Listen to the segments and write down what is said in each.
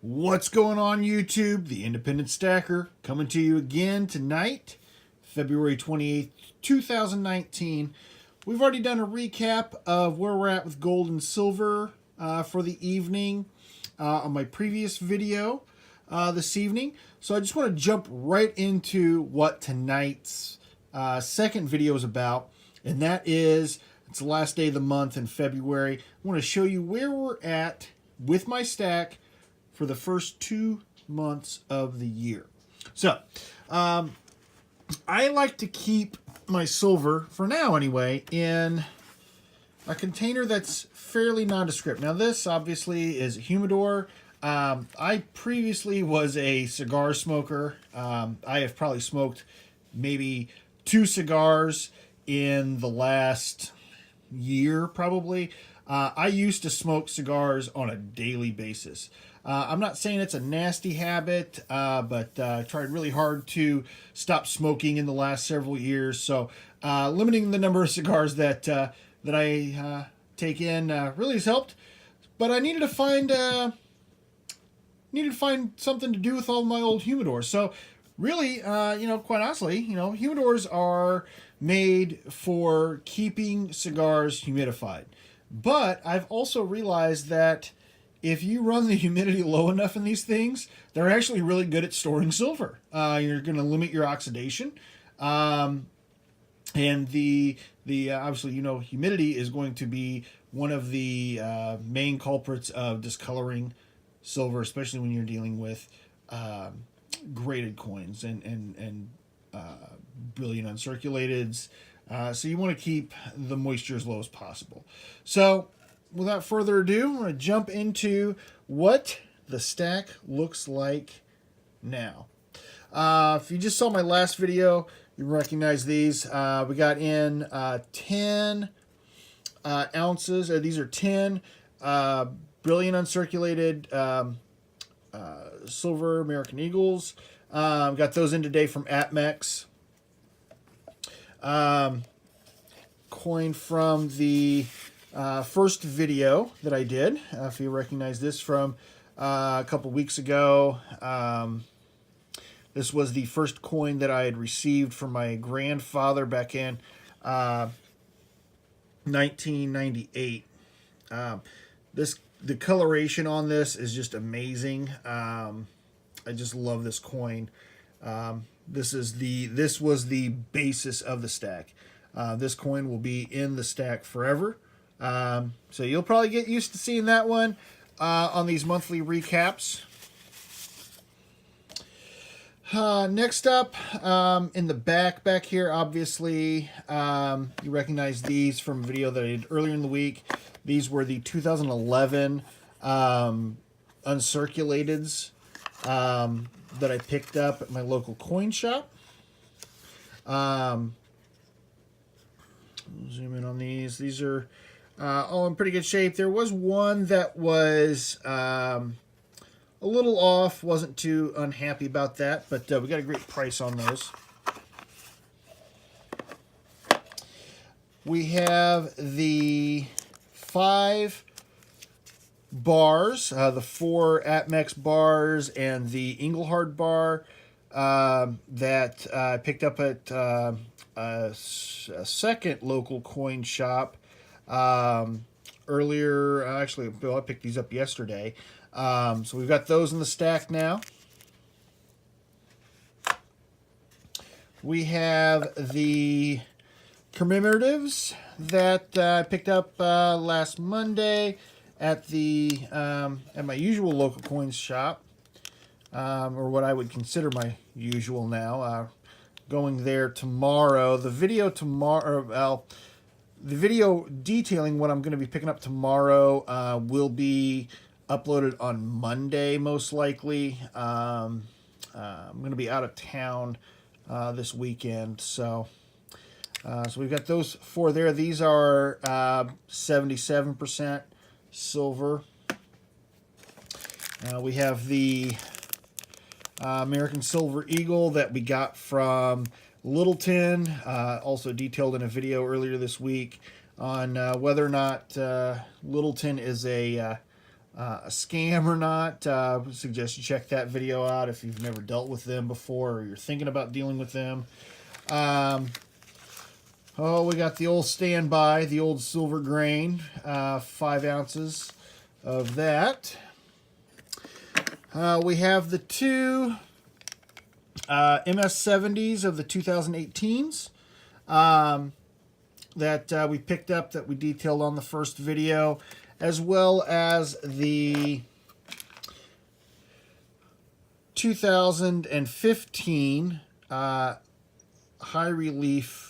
What's going on, YouTube? The Independent Stacker coming to you again tonight, February 28th, 2019. We've already done a recap of where we're at with gold and silver for the evening on my previous video this evening. So I just want to jump right into what tonight's second video is about, and that is, it's the last day of the month in February. I want to show you where we're at with my stack for the first 2 months of the year. So, I like to keep my silver, for now anyway, in a container that's fairly nondescript. Now this obviously is a humidor. I previously was a cigar smoker. I have probably smoked maybe 2 cigars in the last year, probably. I used to smoke cigars on a daily basis. I'm not saying it's a nasty habit, but I tried really hard to stop smoking in the last several years. So limiting the number of cigars that I take in really has helped. But I needed to find something to do with all my old humidors. So really, quite honestly, humidors are made for keeping cigars humidified. But I've also realized that if you run the humidity low enough in these things, they're actually really good at storing silver. You're going to limit your oxidation. And the obviously, humidity is going to be one of the main culprits of discoloring silver, especially when you're dealing with graded coins and brilliant uncirculateds. So you want to keep the moisture as low as possible. So without further ado, I'm going to jump into what the stack looks like now. If you just saw my last video, you recognize these. We got in 10 ounces. These are 10 brilliant uncirculated silver American Eagles. Got those in today from APMEX. Coin from the first video that I did, if you recognize this from a couple weeks ago. This was the first coin that I had received from my grandfather back in 1998. The coloration on this is just amazing. I just love this coin. This was the basis of the stack. This coin will be in the stack forever. So you'll probably get used to seeing that one on these monthly recaps. Next up, in the back here, obviously, you recognize these from a video that I did earlier in the week. These were the 2011 uncirculateds that I picked up at my local coin shop. Zoom in on these. These are all in pretty good shape. There was one that was a little off. Wasn't too unhappy about that, but we got a great price on those. We have the 5 bars, the 4 APMEX bars and the Engelhard bar that I picked up at a second local coin shop earlier. Actually, Bill, I picked these up yesterday. So we've got those in the stack now. We have the commemoratives that I picked up last Monday at my usual local coins shop, or what I would consider my usual now. Going there tomorrow. The video detailing what I'm going to be picking up tomorrow will be uploaded on Monday, most likely. I'm going to be out of town this weekend, so we've got those 4 there. These are 77% silver. We have the American Silver Eagle that we got from Littleton, also detailed in a video earlier this week on whether or not Littleton is a a scam or not. I suggest you check that video out if you've never dealt with them before or you're thinking about dealing with them. Oh, we got the old standby, the old silver grain, 5 ounces of that. We have the 2 MS70s of the 2018s that we picked up, that we detailed on the first video, as well as the 2015 high relief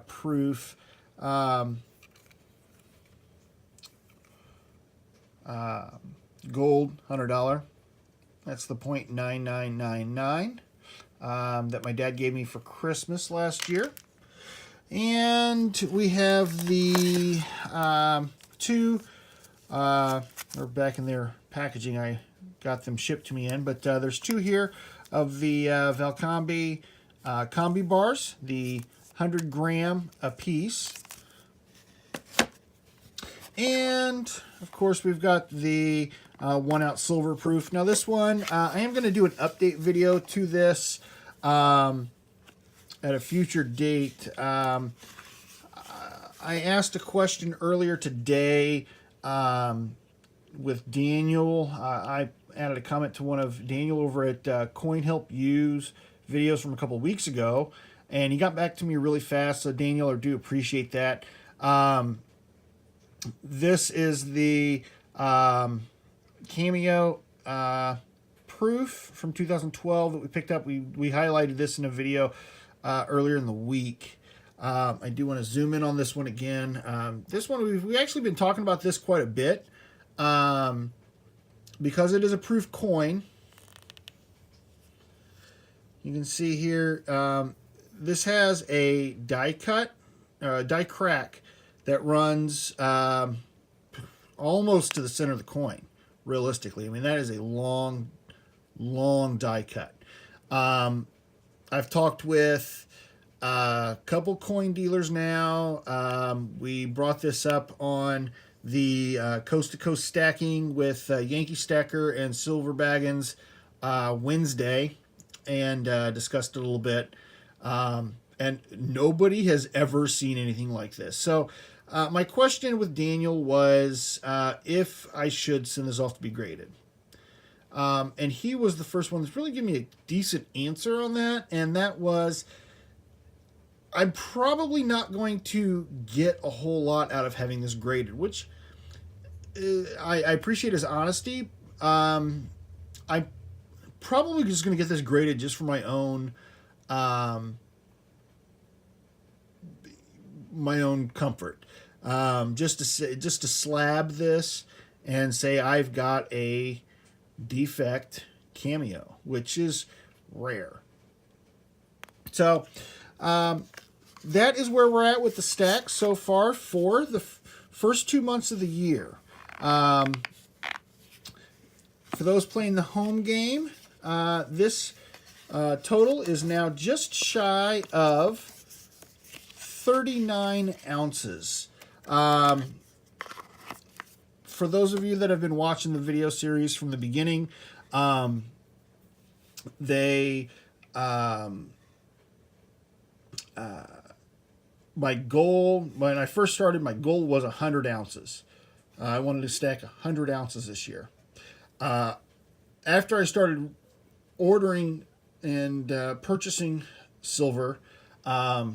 proof gold $100. That's the .9999 that my dad gave me for Christmas last year. And we have the 2, they're back in their packaging. I got them shipped to me in, but there's 2 here of the Valcambi combi bars, the 100 gram a piece. And of course we've got the 1 ounce silver proof. Now this one, I am going to do an update video to this at a future date. I asked a question earlier today with Daniel. I added a comment to one of Daniel over at Coin Help Use videos from a couple of weeks ago, and he got back to me really fast. So Daniel, I do appreciate that. This is the Cameo proof from 2012 that we picked up. We highlighted this in a video earlier in the week. I do want to zoom in on this one again. This one, we've actually been talking about this quite a bit because it is a proof coin. You can see here, this has a die cut, die crack that runs almost to the center of the coin, realistically. I mean, that is a long, long die cut. I've talked with a couple coin dealers now. We brought this up on the Coast to Coast Stacking with Yankee Stacker and Silver Baggins Wednesday, and discussed it a little bit. And nobody has ever seen anything like this. So my question with Daniel was if I should send this off to be graded. And he was the first one that's really given me a decent answer on that. And that was, I'm probably not going to get a whole lot out of having this graded, which I appreciate his honesty. I'm probably just going to get this graded just for my own comfort. Just to slab this and say I've got a defect Cameo, which is rare. So that is where we're at with the stack so far for the first 2 months of the year. For those playing the home game, this total is now just shy of 39 ounces. For those of you that have been watching the video series from the beginning, my goal, when I first started, my goal was 100 ounces. I wanted to stack 100 ounces this year. After I started ordering and purchasing silver, I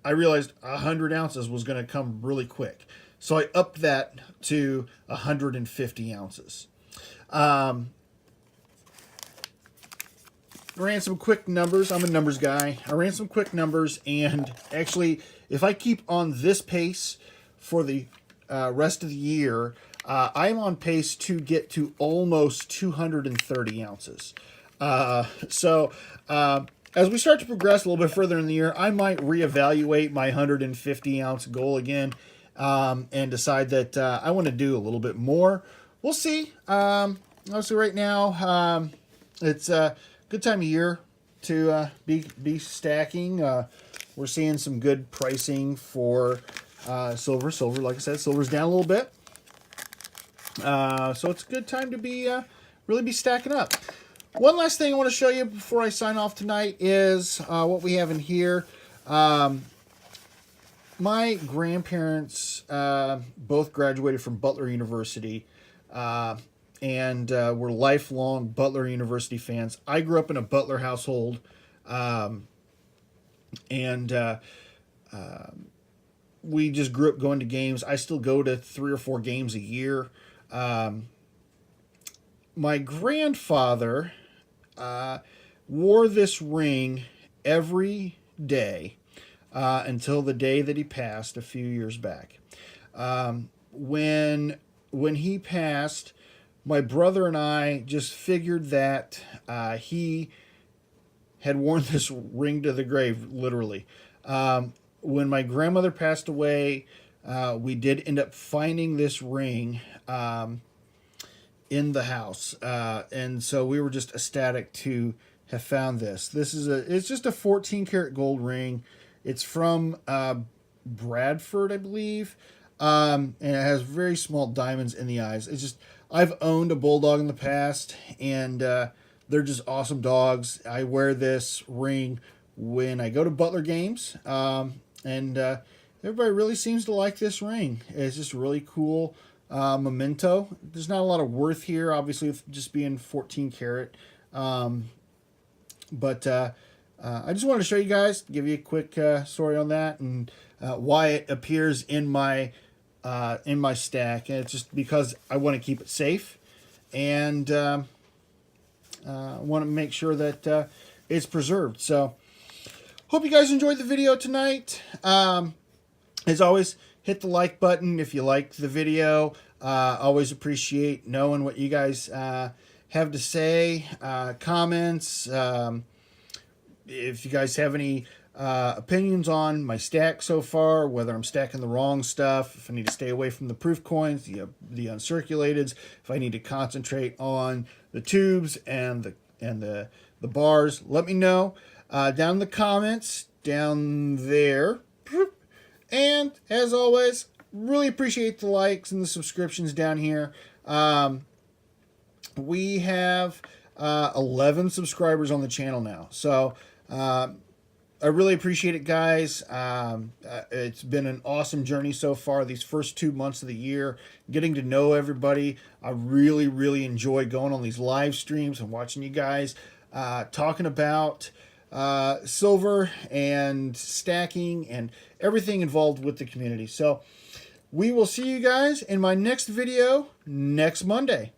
realized 100 ounces was going to come really quick. So I upped that to 150 ounces. Ran some quick numbers. I'm a numbers guy. I ran some quick numbers, and actually, if I keep on this pace for the rest of the year, I'm on pace to get to almost 230 ounces. So as we start to progress a little bit further in the year, I might reevaluate my 150 ounce goal again, and decide that I want to do a little bit more. We'll see. Obviously, right now, it's a good time of year to be stacking. We're seeing some good pricing for silver. Silver, like I said, silver's down a little bit. So it's a good time to be really be stacking up. One last thing I want to show you before I sign off tonight is what we have in here. My grandparents both graduated from Butler University and were lifelong Butler University fans. I grew up in a Butler household, and we just grew up going to games. I still go to 3 or 4 games a year. My grandfather wore this ring every day until the day that he passed a few years back. When he passed, my brother and I just figured that he had worn this ring to the grave, literally. When my grandmother passed away, we did end up finding this ring in the house, and so we were just ecstatic to have found this. It's just a 14 karat gold ring. It's from Bradford, I believe, and it has very small diamonds in the eyes. It's just, I've owned a bulldog in the past, and they're just awesome dogs. I wear this ring when I go to Butler games, and everybody really seems to like this ring. It's just really cool. Memento. There's not a lot of worth here, obviously, with just being 14 karat. But I just wanted to show you guys, give you a quick story on that, and why it appears in my stack. And it's just because I want to keep it safe, and I want to make sure that it's preserved. So, hope you guys enjoyed the video tonight. As always, hit the like button if you liked the video. Always appreciate knowing what you guys have to say. Comments. If you guys have any opinions on my stack so far, whether I'm stacking the wrong stuff, if I need to stay away from the proof coins, the uncirculateds, if I need to concentrate on the tubes and the bars, let me know down in the comments down there. And as always, really appreciate the likes and the subscriptions down here. We have 11 subscribers on the channel now. So I really appreciate it, guys. It's been an awesome journey so far, these first 2 months of the year, getting to know everybody. I really, really enjoy going on these live streams and watching you guys talking about silver and stacking and everything involved with the community. So we will see you guys in my next video next Monday.